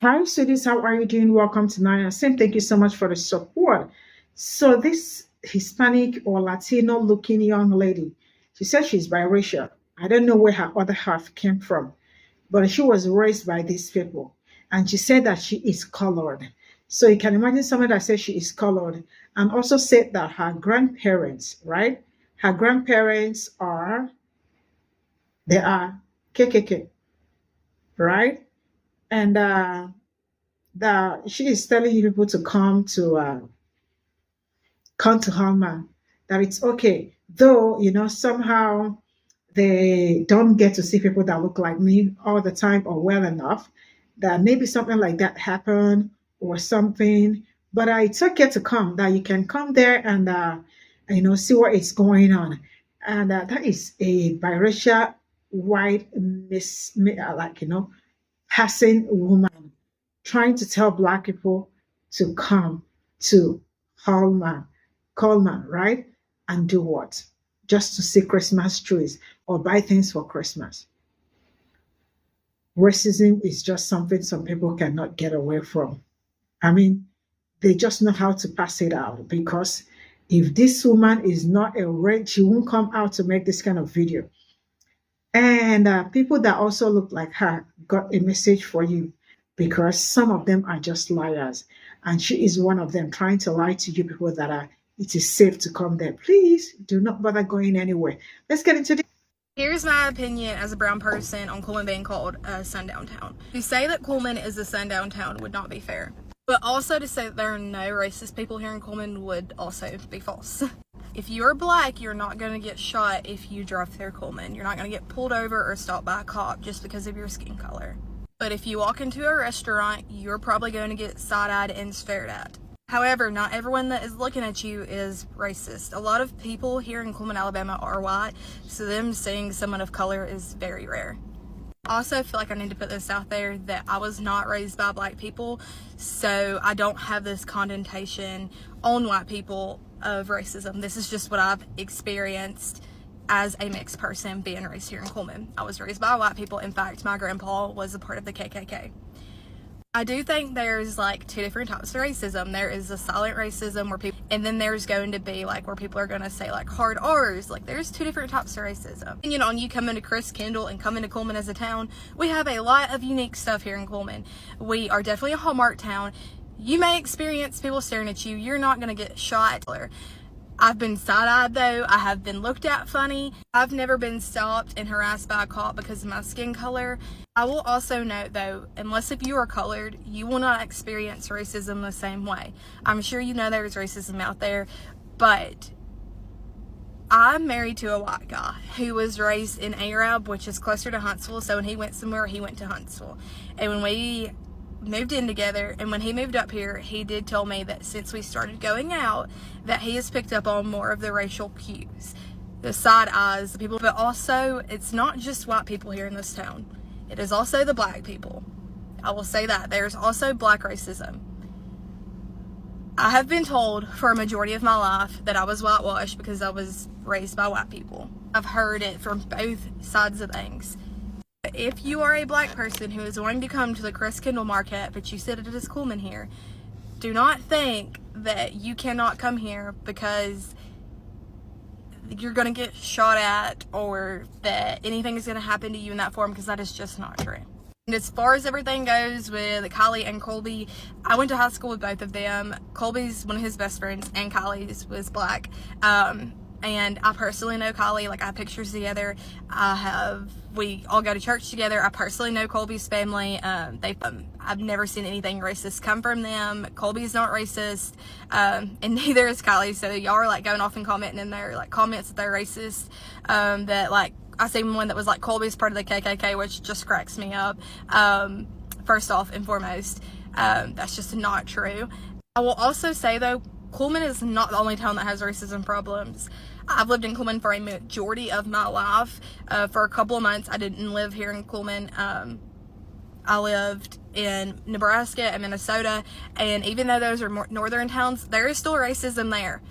Hi, students. How are you doing? Welcome to Naya. Same. Thank you so much for the support. So, this Hispanic or Latino looking young lady, she said she's biracial. I don't know where her other half came from, but she was raised by these people. And she said that she is colored. So, you can imagine someone that says she is colored and also said that her grandparents, right? Her grandparents they are KKK, right? And that she is telling you people to come to Hallman, that it's okay. Though, somehow they don't get to see people that look like me all the time or well enough, that maybe something like that happened or something. But it's okay to come, that you can come there and, see what is going on. And that is a biracial white passing woman trying to tell Black people to come to Coleman, Coleman, right? And do what? Just to see Christmas trees or buy things for Christmas. Racism is just something some people cannot get away from. I mean, they just know how to pass it out, because if this woman is not a red, she won't come out to make this kind of video. And people that also look like her got a message for you, because some of them are just liars. And she is one of them, trying to lie to you people that it is safe to come there. Please do not bother going anywhere. Let's get into this. Here's my opinion as a brown person on Coleman being called a sundown town. To say that Coleman is a sundown town would not be fair. But also to say that there are no racist people here in Coleman would also be false. If you're Black, you're not going to get shot if you drive through Coleman. You're not going to get pulled over or stopped by a cop just because of your skin color. But if you walk into a restaurant, you're probably going to get side-eyed and stared at. However, not everyone that is looking at you is racist. A lot of people here in Coleman, Alabama are white, so them seeing someone of color is very rare. I also feel like I need to put this out there that I was not raised by Black people, so I don't have this connotation on white people of racism. This is just what I've experienced as a mixed person being raised here in Coleman. I was raised by white people. In fact, my grandpa was a part of the KKK. I do think there's like two different types of racism. There is a silent racism where people, and then there's going to be like where people are going to say like hard R's. Like there's two different types of racism. And on you coming to Chris Kendall and coming to Coleman as a town, we have a lot of unique stuff here in Coleman. We are definitely a Hallmark town. You may experience people staring at you. You're not going to get shot. I've been side-eyed though. I have been looked at funny. I've never been stopped and harassed by a cop because of my skin color. I will also note though, unless if you are colored, you will not experience racism the same way. I'm sure you know there's racism out there, but I'm married to a white guy who was raised in Arab, which is closer to Huntsville. So when he went somewhere, he went to Huntsville. And when we moved in together, and when he moved up here, he did tell me that since we started going out, that he has picked up on more of the racial cues, the side eyes, the people. But also, it's not just white people here in this town. It is also the Black people. I will say that. There's also Black racism. I have been told for a majority of my life that I was whitewashed because I was raised by white people. I've heard it from both sides of things. If you are a Black person who is wanting to come to the Chris Kendall market, but you said it is Coleman here, do not think that you cannot come here because you're going to get shot at or that anything is going to happen to you in that form, because that is just not true. And as far as everything goes with Kylie and Colby, I went to high school with both of them. Colby's one of his best friends and Kylie's was Black. And I personally know Kylie, like I have pictures together. We all go to church together. I personally know Colby's family. I've never seen anything racist come from them. Colby's not racist, and neither is Kylie. So y'all are like going off and commenting in their like comments that they're racist. That like I seen one that was like Colby's part of the KKK, which just cracks me up. First off and foremost, that's just not true. I will also say though, Coleman is not the only town that has racism problems. I've lived in Coleman for a majority of my life. For a couple of months, I didn't live here in Coleman. I lived in Nebraska and Minnesota, and even though those are more northern towns, there is still racism there.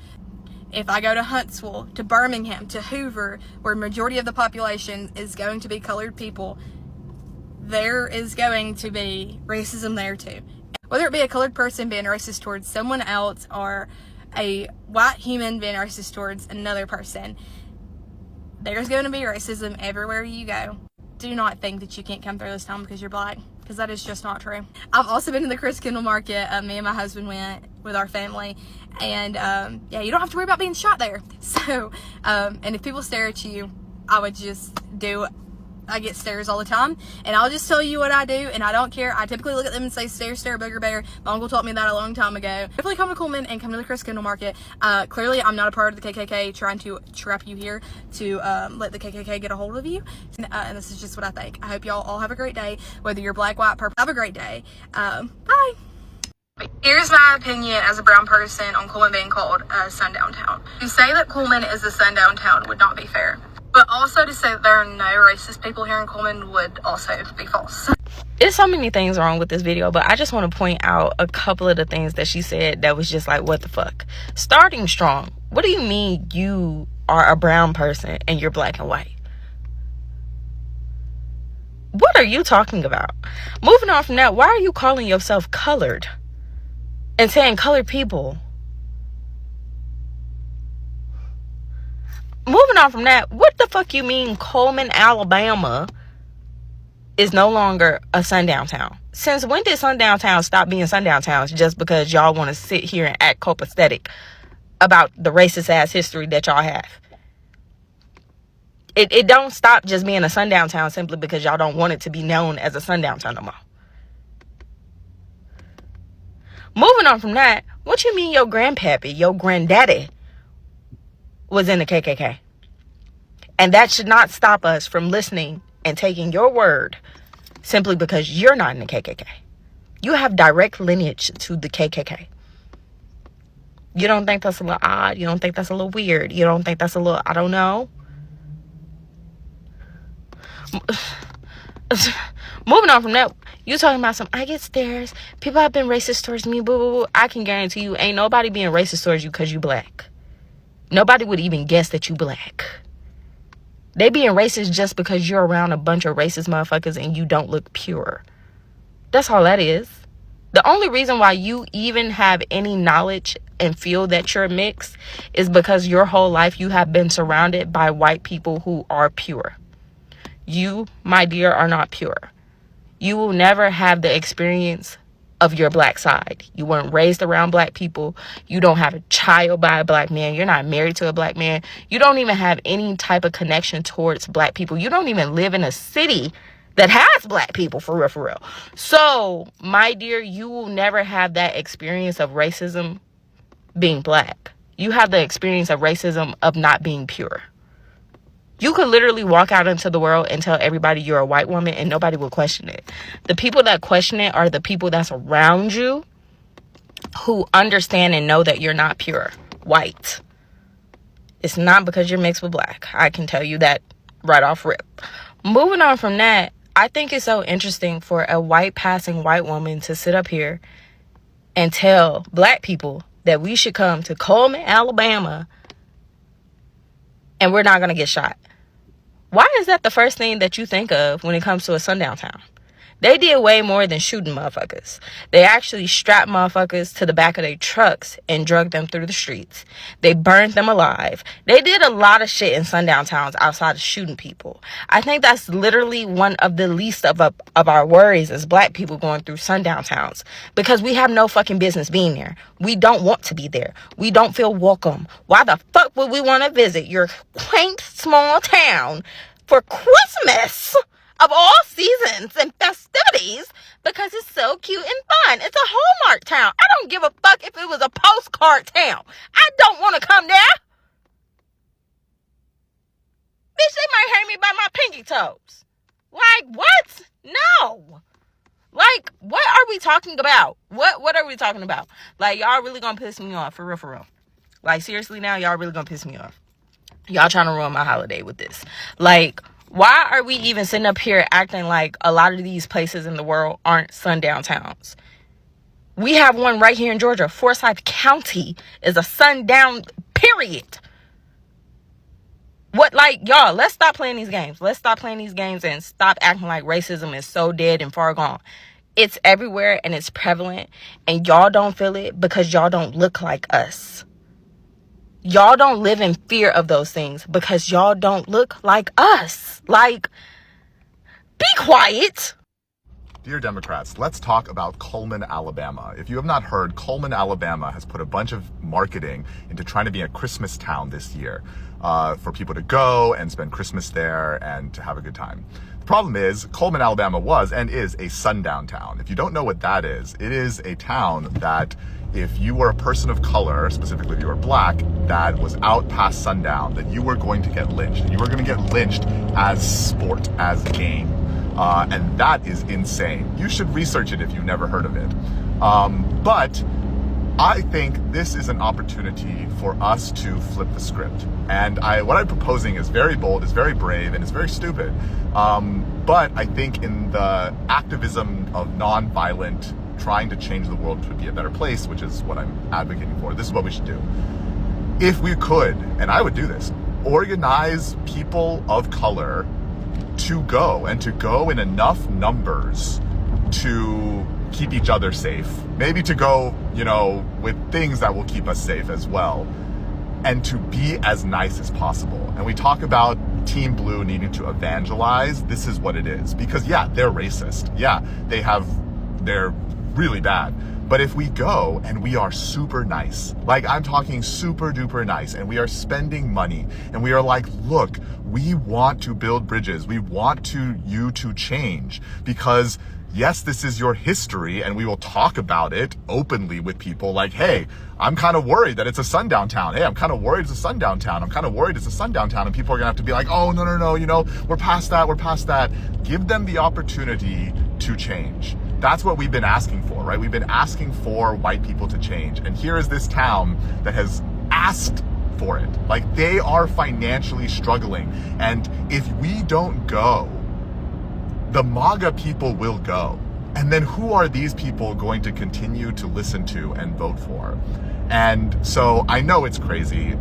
If I go to Huntsville, to Birmingham, to Hoover, where majority of the population is going to be colored people, there is going to be racism there too. Whether it be a colored person being racist towards someone else or a white human being racist towards another person, there's going to be racism everywhere you go. Do not think that you can't come through this town because you're black, because that is just not true. I've also been to the Christkindle market. Me and my husband went with our family, and yeah, you don't have to worry about being shot there. So, and if people stare at you, I would just I get stares all the time, and I'll just tell you what I do, and I don't care. I typically look at them and say, stare, stare, booger bear. My uncle taught me that a long time ago. Definitely come to Coleman and come to the Christkindle market. Clearly, I'm not a part of the KKK trying to trap you here to let the KKK get a hold of you. And this is just what I think. I hope y'all all have a great day, whether you're black, white, purple. Have a great day. Bye. Here's my opinion as a brown person on Coleman being called a sundown town. To say that Coleman is a sundown town would not be fair. But also to say that there are no racist people here in Coleman would also be false. There's so many things wrong with this video, but I just want to point out a couple of the things that she said that was just like, what the fuck? Starting strong. What do you mean you are a brown person and you're black and white? What are you talking about? Moving on from that, why are you calling yourself colored and saying colored people? Moving on from that, what the fuck you mean Coleman, Alabama is no longer a sundown town? Since when did sundown towns stop being sundown towns just because y'all want to sit here and act copacetic about the racist ass history that y'all have? It don't stop just being a sundown town simply because y'all don't want it to be known as a sundown town no more. Moving on from that, what you mean your grandpappy, your granddaddy was in the KKK? And that should not stop us from listening and taking your word simply because you're not in the KKK. You have direct lineage to the KKK. You don't think that's a little odd? You don't think that's a little weird? You don't think that's a little, I don't know? Moving on from that, you talking about some, I get stares, people have been racist towards me, boo, boo, boo. I can guarantee you ain't nobody being racist towards you because you black. Nobody would even guess that you black. They being racist just because you're around a bunch of racist motherfuckers and you don't look pure. That's all that is. The only reason why you even have any knowledge and feel that you're mixed is because your whole life you have been surrounded by white people who are pure. You, my dear, are not pure. You will never have the experience of your black side. You weren't raised around black people. You don't have a child by a black man. You're not married to a black man. You don't even have any type of connection towards black people. You don't even live in a city that has black people, for real, for real. So, my dear, you will never have that experience of racism being black. You have the experience of racism of not being pure. You could literally walk out into the world and tell everybody you're a white woman and nobody will question it. The people that question it are the people that's around you who understand and know that you're not pure white. It's not because you're mixed with black. I can tell you that right off rip. Moving on from that, I think it's so interesting for a white passing white woman to sit up here and tell black people that we should come to Coleman, Alabama, and we're not going to get shot. Why is that the first thing that you think of when it comes to a sundown town? They did way more than shooting motherfuckers. They actually strapped motherfuckers to the back of their trucks and dragged them through the streets. They burned them alive. They did a lot of shit in sundown towns outside of shooting people. I think that's literally one of the least of our worries as black people going through sundown towns, because we have no fucking business being there. We don't want to be there. We don't feel welcome. Why the fuck would we want to visit your quaint small town for Christmas of all seasons and festivities because it's so cute and fun? It's a Hallmark town. I don't give a fuck if it was a postcard town. I don't want to come there. Bitch, they might hang me by my pinky toes. Like, what? No. Like, what are we talking about? What are we talking about? Like, y'all really gonna piss me off, for real, for real. Like, seriously now, y'all really gonna piss me off. Y'all trying to ruin my holiday with this. Like, why are we even sitting up here acting like a lot of these places in the world aren't sundown towns? We have one right here in Georgia. Forsyth County is a sundown, period. What, like, y'all, let's stop playing these games. Let's stop playing these games and stop acting like racism is so dead and far gone. It's everywhere and it's prevalent, and y'all don't feel it because y'all don't look like us. Y'all don't live in fear of those things because y'all don't look like us. Like, be quiet. Dear Democrats, let's talk about Coleman, Alabama. If you have not heard, Coleman, Alabama has put a bunch of marketing into trying to be a Christmas town this year for people to go and spend Christmas there and to have a good time. The problem is, Coleman, Alabama was and is a sundown town. If you don't know what that is, it is a town that if you were a person of color, specifically if you were black, that was out past sundown, that you were going to get lynched. You were going to get lynched as sport, as game. And that is insane. You should research it if you've never heard of it. But I think this is an opportunity for us to flip the script. And what I'm proposing is very bold, is very brave, and it's very stupid. But I think in the activism of non-violent, trying to change the world to be a better place, which is what I'm advocating for, this is what we should do. If we could, and I would do this, organize people of color to go in enough numbers to keep each other safe, maybe to go, with things that will keep us safe as well, and to be as nice as possible. And we talk about Team Blue needing to evangelize. This is what it is, because yeah, they're racist. Yeah, they're really bad. But if we go and we are super nice, like I'm talking super duper nice, and we are spending money, and we are like, look, we want to build bridges. We want you to change, because yes, this is your history, and we will talk about it openly with people like, hey, I'm kind of worried that it's a sundown town. Hey, I'm kind of worried it's a sundown town. I'm kind of worried it's a sundown town. And people are gonna have to be like, oh, no, we're past that. Give them the opportunity to change. That's what we've been asking for, right? We've been asking for white people to change. And here is this town that has asked for it. Like, they are financially struggling. And if we don't go, the MAGA people will go. And then who are these people going to continue to listen to and vote for? And so I know it's crazy.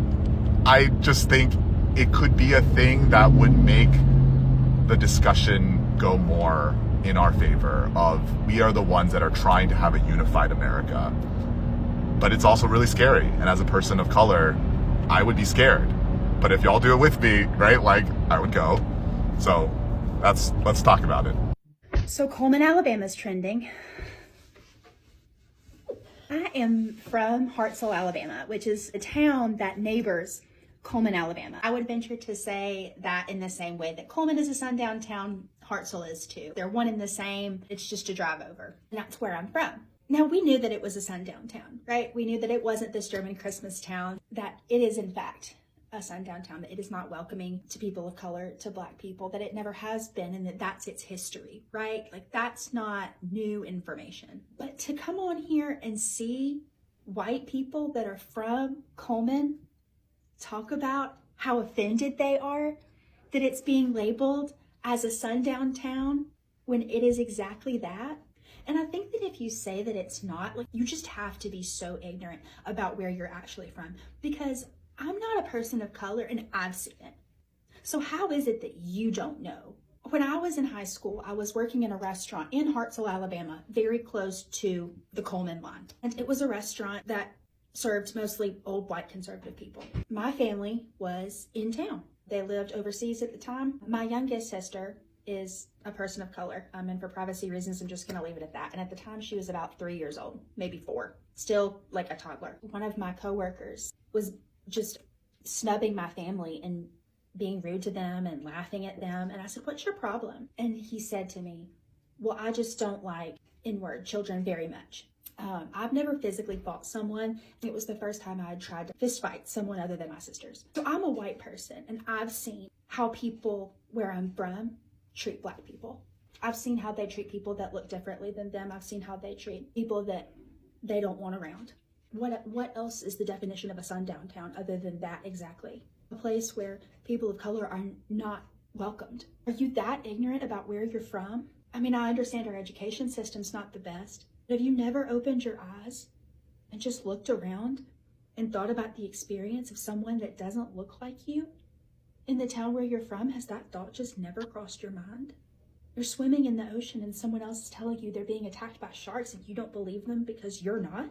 I just think it could be a thing that would make the discussion go more in our favor of, we are the ones that are trying to have a unified America. But it's also really scary. And as a person of color, I would be scared. But if y'all do it with me, right, like, I would go. So let's talk about it. So Coleman, Alabama is trending. I am from Hartselle, Alabama, which is a town that neighbors Coleman, Alabama. I would venture to say that in the same way that Coleman is a sundown town, Hartselle is too. They're one and the same. It's just a drive over. And that's where I'm from. Now, we knew that it was a sundown town, right? We knew that it wasn't this German Christmas town, that it is in fact a sundown town, that it is not welcoming to people of color, to Black people, that it never has been, and that that's its history, right? Like, that's not new information. But to come on here and see white people that are from Coleman talk about how offended they are that it's being labeled as a sundown town when it is exactly that. And I think that if you say that it's not, like, you just have to be so ignorant about where you're actually from, because I'm not a person of color and I've seen it. So how is it that you don't know? When I was in high school, I was working in a restaurant in Hartselle, Alabama, very close to the Coleman line. And it was a restaurant that served mostly old white conservative people. My family was in town. They lived overseas at the time. My youngest sister is a person of color, and for privacy reasons, I'm just gonna leave it at that. And at the time, she was about 3 years old, maybe 4, still like a toddler. One of my coworkers was just snubbing my family and being rude to them and laughing at them. And I said, what's your problem? And he said to me, well, I just don't like N-word children very much. I've never physically fought someone. It was the first time I had tried to fist fight someone other than my sisters. So I'm a white person, and I've seen how people where I'm from treat Black people. I've seen how they treat people that look differently than them. I've seen how they treat people that they don't want around. What else is the definition of a sundown town other than that exactly? A place where people of color are not welcomed. Are you that ignorant about where you're from? I mean, I understand our education system's not the best, but have you never opened your eyes and just looked around and thought about the experience of someone that doesn't look like you In the town where you're from, has that thought just never crossed your mind? You're swimming in the ocean and someone else is telling you they're being attacked by sharks and you don't believe them because you're not?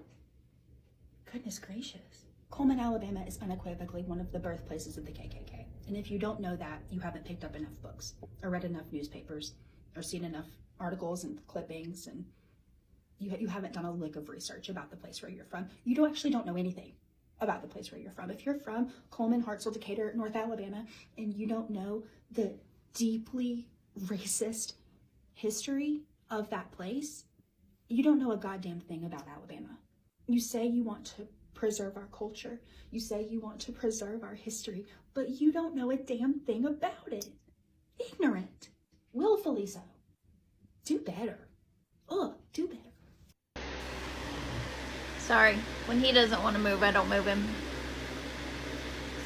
Goodness gracious. Coleman, Alabama is unequivocally one of the birthplaces of the KKK. And if you don't know that, you haven't picked up enough books or read enough newspapers or seen enough articles and clippings, and you haven't done a lick of research about the place where you're from. You don't know anything about the place where you're from. If you're from Coleman, Hartselle, Decatur, North Alabama, and you don't know the deeply racist history of that place, you don't know a goddamn thing about Alabama. You say you want to preserve our culture. You say you want to preserve our history, but you don't know a damn thing about it. Ignorant. Willfully so. Do better. Do better. Sorry, when he doesn't want to move, I don't move him.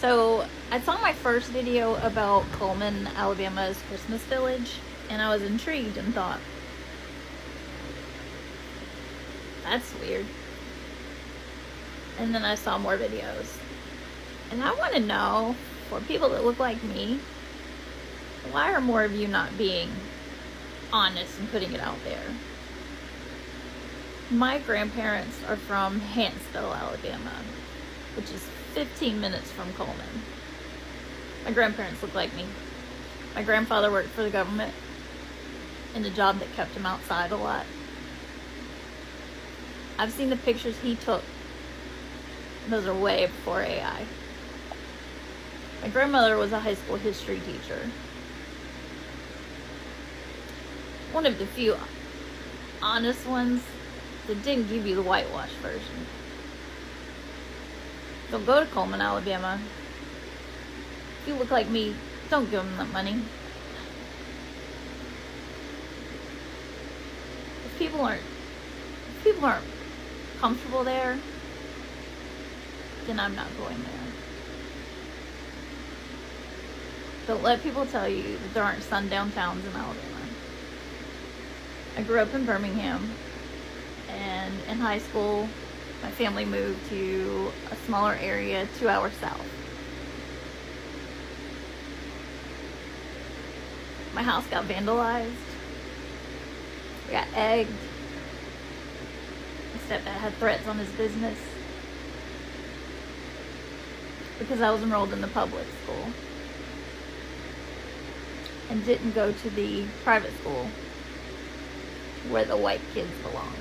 So, I saw my first video about Coleman, Alabama's Christmas village, and I was intrigued and thought, that's weird. And then I saw more videos. And I want to know, for people that look like me, why are more of you not being honest and putting it out there? My grandparents are from Huntsville, Alabama, which is 15 minutes from Coleman. My grandparents look like me. My grandfather worked for the government in a job that kept him outside a lot. I've seen the pictures he took. Those are way before AI. My grandmother was a high school history teacher. One of the few honest ones that didn't give you the whitewash version. Don't go to Coleman, Alabama. If you look like me, don't give them that money. If people aren't comfortable there, then I'm not going there. Don't let people tell you that there aren't sundown towns in Alabama. I grew up in Birmingham, and in high school, my family moved to a smaller area 2 hours south. My house got vandalized. We got egged. My stepdad had threats on his business because I was enrolled in the public school and didn't go to the private school where the white kids belong.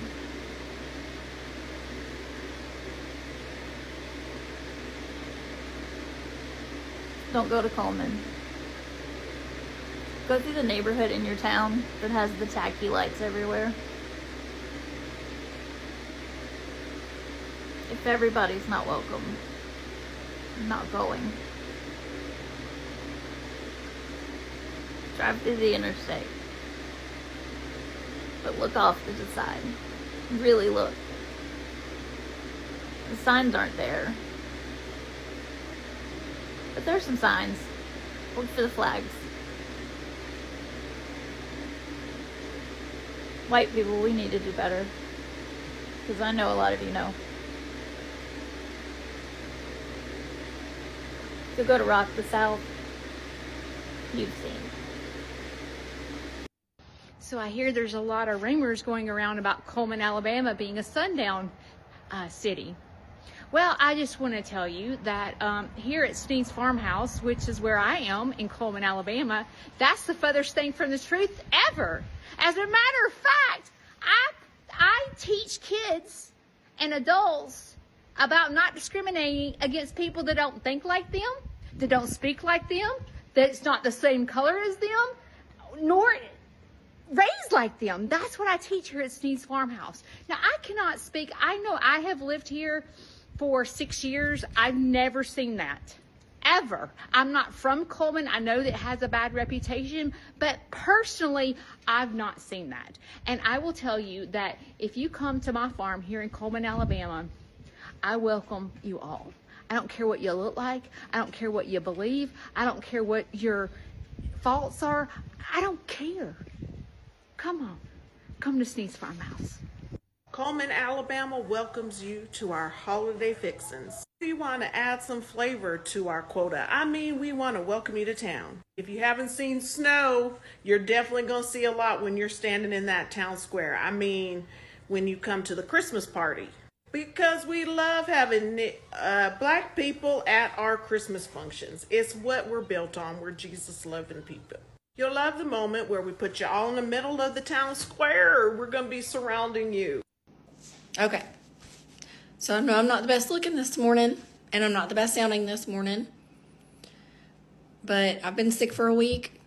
Don't go to Coleman. Go through the neighborhood in your town that has the tacky lights everywhere. If everybody's not welcome, I'm not going. Drive through the interstate, but look off to the side. Really look. The signs aren't there, but there's some signs. Look for the flags. White people, we need to do better, because I know a lot of you know. If you go to Rock the South, you've seen. So I hear there's a lot of rumors going around about Coleman, Alabama being a sundown city. Well, I just want to tell you that here at Sneed's Farmhouse, which is where I am in Coleman, Alabama, that's the furthest thing from the truth ever. As a matter of fact, I teach kids and adults about not discriminating against people that don't think like them, that don't speak like them, that's not the same color as them, nor raised like them. That's what I teach here at Sneed's Farmhouse. Now, I cannot speak. I know I have lived here for 6 years. I've never seen that. Ever. I'm not from Coleman. I know that it has a bad reputation, but personally, I've not seen that. And I will tell you that if you come to my farm here in Coleman, Alabama, I welcome you all. I don't care what you look like. I don't care what you believe. I don't care what your faults are. I don't care. Come on. Come to Sneed's Farmhouse. Coleman, Alabama welcomes you to our holiday fixings. We want to add some flavor to our quota. I mean, we want to welcome you to town. If you haven't seen snow, you're definitely going to see a lot when you're standing in that town square. I mean, when you come to the Christmas party. Because we love having black people at our Christmas functions. It's what we're built on. We're Jesus loving people. You'll love the moment where we put you all in the middle of the town square, or we're going to be surrounding you. Okay. So I know I'm not the best looking this morning, and I'm not the best sounding this morning. But I've been sick for a week,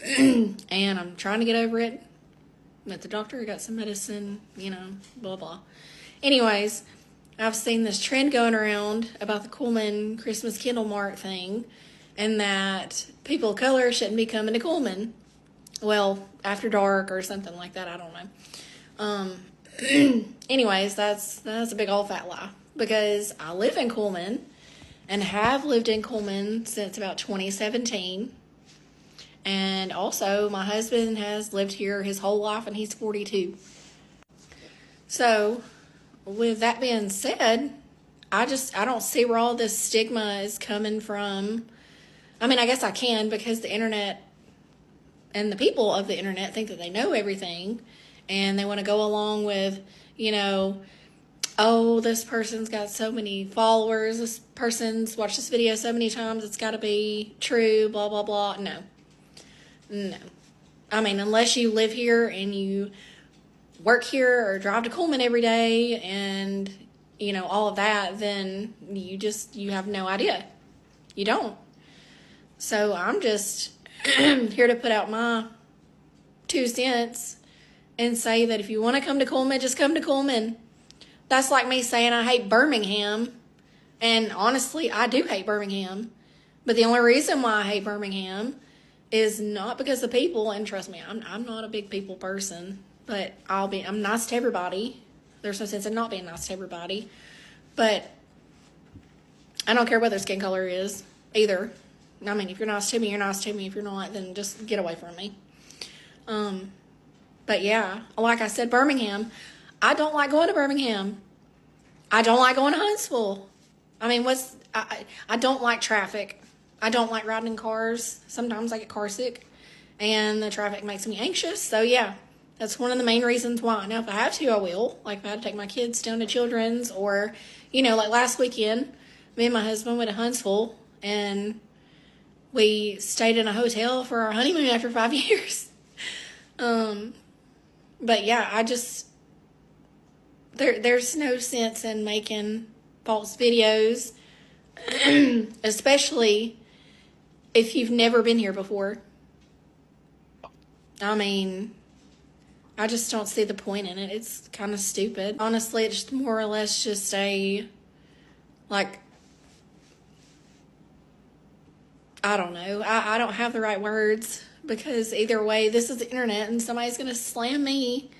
and I'm trying to get over it. Met the doctor, got some medicine, blah, blah. Anyways, I've seen this trend going around about the Coleman Christmas candle mark thing, and that people of color shouldn't be coming to Coleman. Well, after dark or something like that, I don't know. Anyways, that's a big old fat lie, because I live in Coleman and have lived in Coleman since about 2017. And also my husband has lived here his whole life and he's 42. So with that being said, I don't see where all this stigma is coming from. I mean, I guess I can, because the internet and the people of the internet think that they know everything. And they want to go along with, oh, this person's got so many followers. This person's watched this video so many times. It's got to be true, blah, blah, blah. No. I mean, unless you live here and you work here or drive to Coleman every day and, all of that, then you have no idea. You don't. So I'm just here to put out my 2 cents and say that if you want to come to Coleman, just come to Coleman. That's like me saying I hate Birmingham. And honestly, I do hate Birmingham. But the only reason why I hate Birmingham is not because of people. And trust me, I'm not a big people person. But I'm nice to everybody. There's no sense in not being nice to everybody. But I don't care what their skin color is either. I mean, if you're nice to me, you're nice to me. If you're not, then just get away from me. But yeah, like I said, Birmingham, I don't like going to Birmingham. I don't like going to Huntsville. I mean, I don't like traffic. I don't like riding in cars. Sometimes I get car sick and the traffic makes me anxious. So yeah, that's one of the main reasons why. Now, if I have to, I will. Like if I had to take my kids down to Children's, or, like last weekend, me and my husband went to Huntsville and we stayed in a hotel for our honeymoon after 5 years. But yeah, there's no sense in making false videos, especially if you've never been here before. I mean, I just don't see the point in it. It's kind of stupid. Honestly, it's more or less just I don't know. I don't have the right words. Because either way, this is the internet and somebody's going to slam me,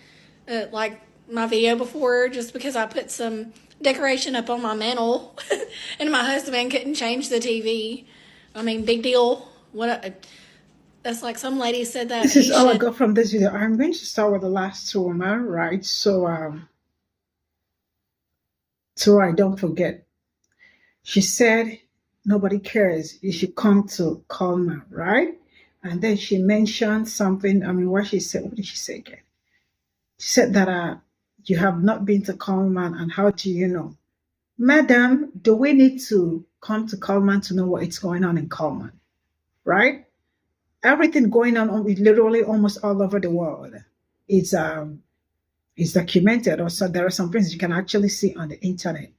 like my video before, just because I put some decoration up on my mantle and my husband couldn't change the TV. I mean, big deal. That's like some lady said that. This is all I got from this video. I'm going to start with the last woman, right? So I don't forget. She said, nobody cares. You should come to Coleman, right? And then she mentioned something. I mean, what did she say again? She said that you have not been to Coleman, and how do you know? Madam, do we need to come to Coleman to know what is going on in Coleman? Right? Everything going on literally almost all over the world is documented. Also, there are some things you can actually see on the internet.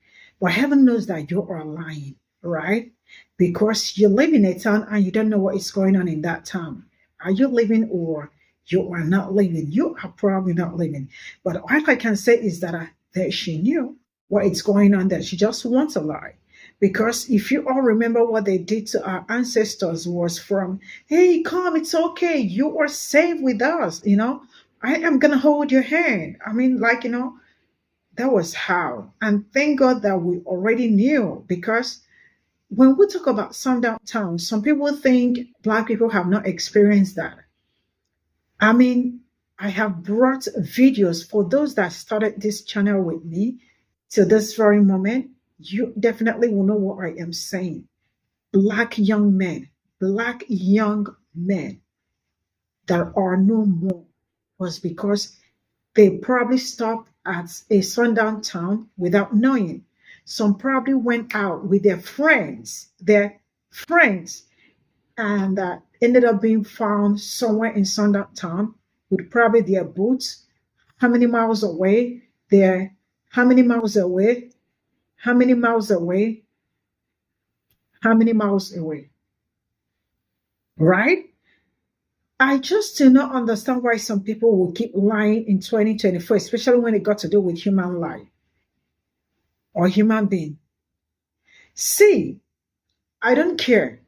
But heaven knows that you are lying, right? Because you live in a town and you don't know what is going on in that town. Are you living or you are not living? You are probably not living. But all I can say is that she knew what is going on there. She just wants to lie. Because if you all remember what they did to our ancestors was from, hey, come, it's okay. You are safe with us. I am going to hold your hand. I mean, that was how. And thank God that we already knew, because when we talk about sundown towns, some people think Black people have not experienced that. I mean, I have brought videos for those that started this channel with me to this very moment. you definitely will know what I am saying. Black young men that are no more was because they probably stopped at a sundown town without knowing. Some probably went out with their friends, and ended up being found somewhere in sundown town with probably their boots. How many miles away? They're how many miles away? How many miles away? How many miles away? Right? I just do not understand why some people will keep lying in 2024, especially when it got to do with human life or human being. See, I don't care.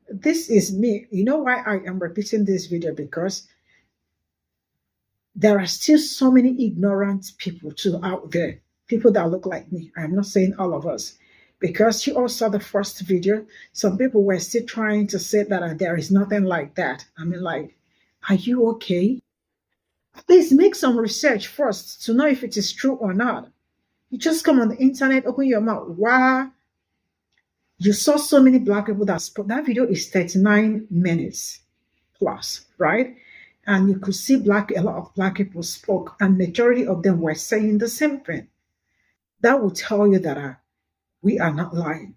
This is me. You know why I am repeating this video? Because there are still so many ignorant people too out there. People that look like me. I'm not saying all of us. Because you all saw the first video, some people were still trying to say that there is nothing like that. I mean, like, are you okay? Please make some research first to know if it is true or not. You just come on the internet, open your mouth. Wow. You saw so many black people that spoke. That video is 39 minutes plus, right? And you could see a lot of black people spoke, and majority of them were saying the same thing. That will tell you that we are not lying.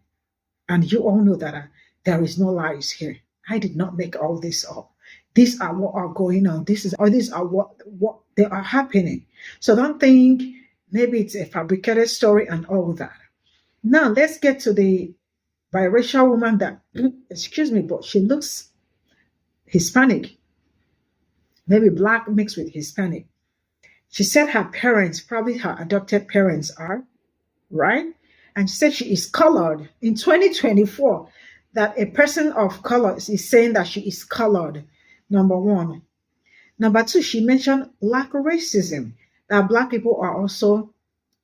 And you all know that there is no lies here. I did not make all this up. These are what are going on. These are what they are happening. So don't think maybe it's a fabricated story and all that. Now let's get to the biracial woman that, excuse me, but she looks Hispanic. Maybe black mixed with Hispanic. She said her parents, probably her adopted parents are, right? And she said she is colored. In 2024, that a person of color is saying that she is colored, number one. Number two, she mentioned black racism, that black people are also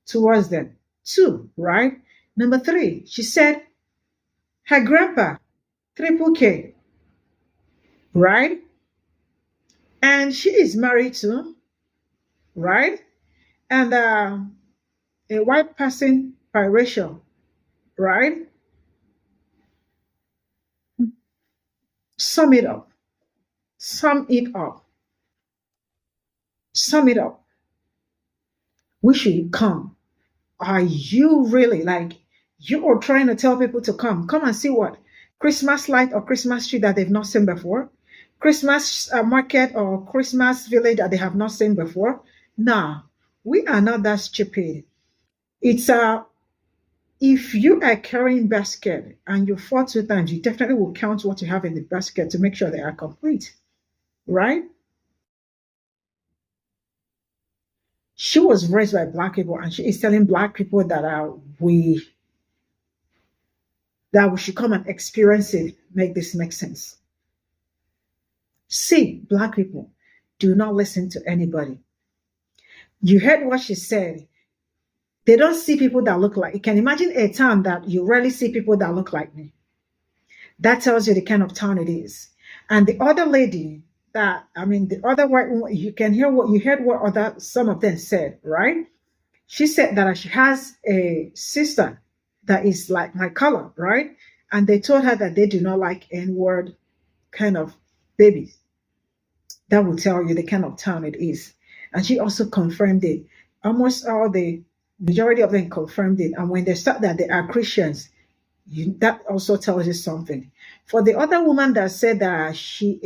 towards them too, right? Number three, she said her grandpa, P0ple, right? And she is married to, right? And a white person biracial, right? Sum it up. Sum it up. Sum it up. We should come. Are you really like, you are trying to tell people to come? Come and see what? Christmas light or Christmas tree that they've not seen before? Christmas market or Christmas village that they have not seen before? Nah, we are not that stupid. It's if you are carrying basket and you fall 2 times, you definitely will count what you have in the basket to make sure they are complete, right? She was raised by black people, and she is telling black people that we should come and experience it. Make this make sense. See, black people, do not listen to anybody. You heard what she said. They don't see people that look like. You can imagine a town that you rarely see people that look like me. That tells you the kind of town it is. And the other lady the other white woman, you heard what some of them said, right? She said that she has a sister that is like my color, right? And they told her that they do not like N-word kind of babies. That will tell you the kind of town it is. And she also confirmed it. Almost all the majority of them confirmed it. And when they start that they are Christians, that also tells you something. For the other woman that said that she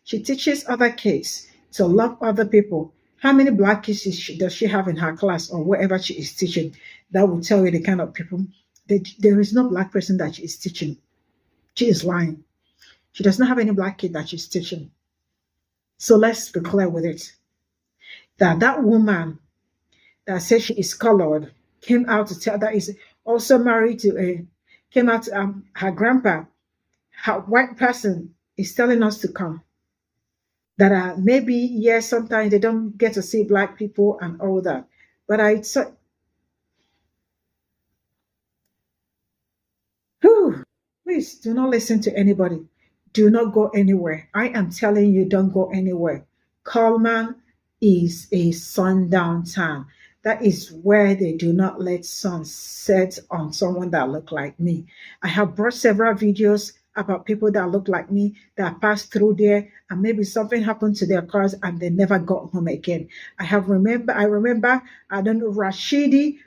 she teaches other kids to love other people. How many black kids does she have in her class or wherever she is teaching? That will tell you the kind of people. There is no black person that she is teaching. She is lying. She does not have any black kid that she's teaching. So let's be clear with it. That woman that says she is colored came out to tell that is also married to her grandpa, her white person is telling us to come. That maybe, yes, sometimes they don't get to see black people and all that. But please do not listen to anybody. Do not go anywhere. I am telling you, don't go anywhere. Coleman is a sundown town. That is where they do not let sun set on someone that look like me. I have brought several videos about people that look like me that passed through there, and maybe something happened to their cars and they never got home again. I remember, I don't know, Rashidi,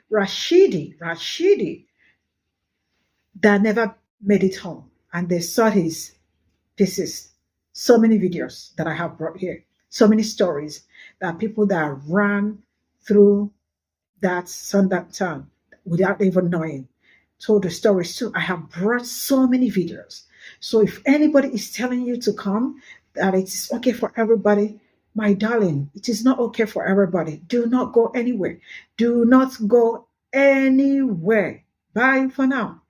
that never made it home, and they saw his pieces. So many videos that I have brought here, so many stories that people that ran through that sundown town without even knowing told the stories too. I have brought so many videos. So if anybody is telling you to come, that it is okay for everybody, my darling, it is not okay for everybody. Do not go anywhere. Do not go anywhere. Bye for now.